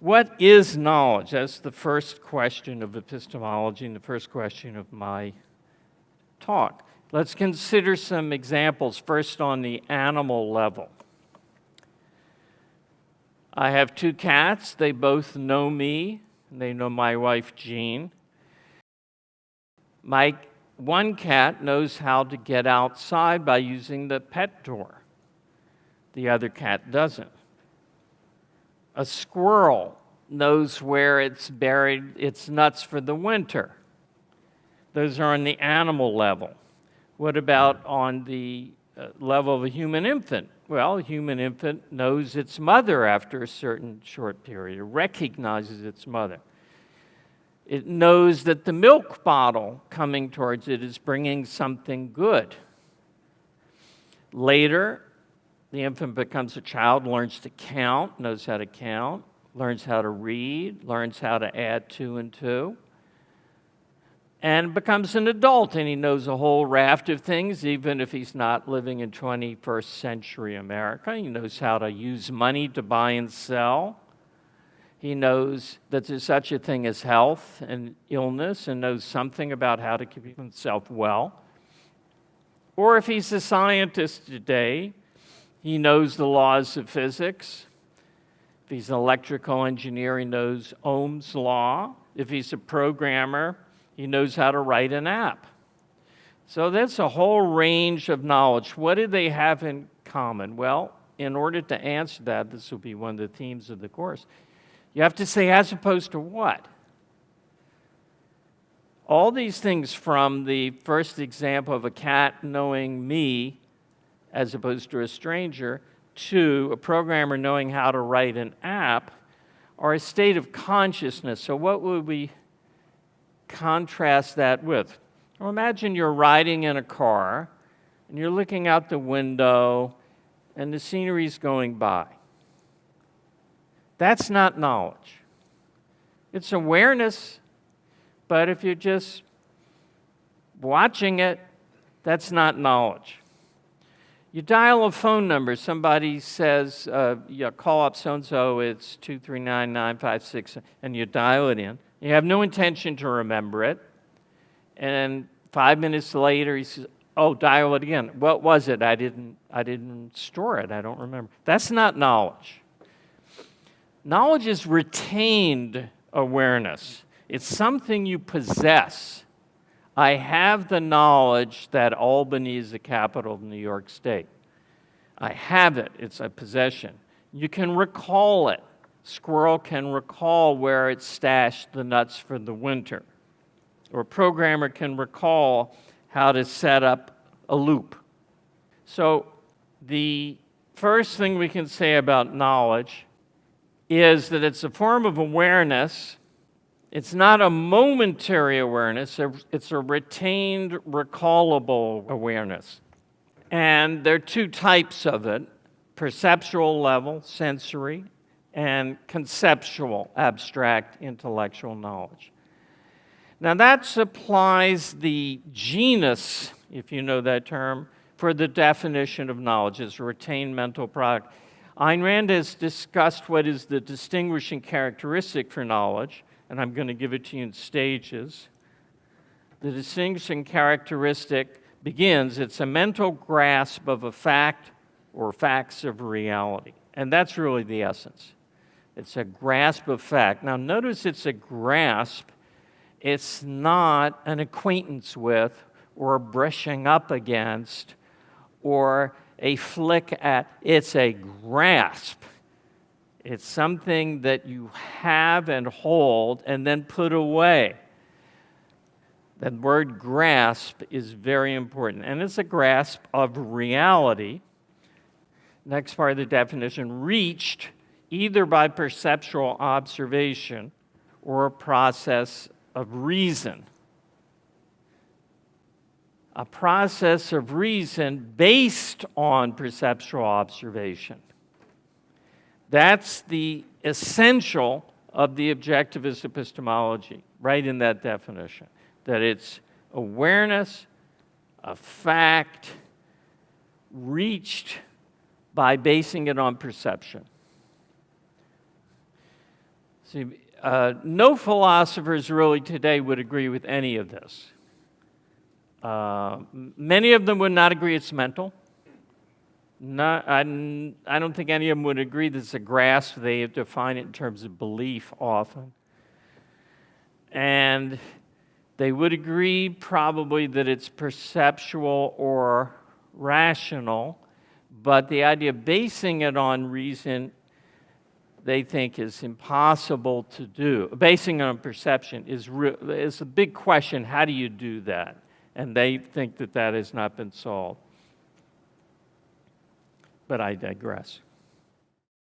What is knowledge? That's the first question of epistemology and the first question of my talk. Let's consider some examples, first on the animal level. I have 2 cats. They both know me, and they know my wife, Jean. My one cat knows how to get outside by using the pet door. The other cat doesn't. A squirrel knows where it's buried its nuts for the winter. Those are on the animal level. What about on the level of a human infant? Well, a human infant knows its mother after a certain short period. It recognizes its mother. It knows that the milk bottle coming towards it is bringing something good. Later, the infant becomes a child, learns to count, knows how to count, learns how to read, learns how to add 2 and 2, and becomes an adult, and he knows a whole raft of things, even if he's not living in 21st century America. He knows how to use money to buy and sell. He knows that there's such a thing as health and illness, and knows something about how to keep himself well. Or if he's a scientist today, he knows the laws of physics. If he's an electrical engineer, he knows Ohm's law. If he's a programmer, he knows how to write an app. So that's a whole range of knowledge. What do they have in common? Well, in order to answer that, this will be one of the themes of the course, you have to say as opposed to what? All these things, from the first example of a cat knowing me as opposed to a stranger, to a programmer knowing how to write an app, are a state of consciousness. So what would we contrast that with? Well, imagine you're riding in a car, and you're looking out the window, and the scenery's going by. That's not knowledge. It's awareness, but if you're just watching it, that's not knowledge. You dial a phone number. Somebody says, call up so-and-so, it's 239-956, and you dial it in. You have no intention to remember it. And 5 minutes later, he says, oh, dial it again. What was it? I didn't store it. I don't remember. That's not knowledge. Knowledge is retained awareness. It's something you possess. I have the knowledge that Albany is the capital of New York State. I have it. It's a possession. You can recall it. Squirrel can recall where it stashed the nuts for the winter. Or a programmer can recall how to set up a loop. So the first thing we can say about knowledge is that it's a form of awareness. It's not a momentary awareness, it's a retained, recallable awareness. And there are 2 types of it: perceptual level, sensory, and conceptual, abstract, intellectual knowledge. Now that supplies the genus, if you know that term, for the definition of knowledge as a retained mental product. Ayn Rand has discussed what is the distinguishing characteristic for knowledge, and I'm going to give it to you in stages. The distinguishing characteristic begins, it's a mental grasp of a fact or facts of reality. And that's really the essence. It's a grasp of fact. Now notice it's a grasp. It's not an acquaintance with or a brushing up against or a flick at. It's a grasp. It's something that you have and hold and then put away. That word grasp is very important. And it's a grasp of reality. Next part of the definition, reached either by perceptual observation or a process of reason. A process of reason based on perceptual observation. That's the essential of the objectivist epistemology, right in that definition. That it's awareness, a fact, reached by basing it on perception. See, no philosophers really today would agree with any of this. Many of them would not agree it's mental. I don't think any of them would agree that it's a grasp. They define it in terms of belief often. And they would agree probably that it's perceptual or rational, but the idea of basing it on reason they think is impossible to do. Basing it on perception is a big question. How do you do that? And they think that that has not been solved. But I digress.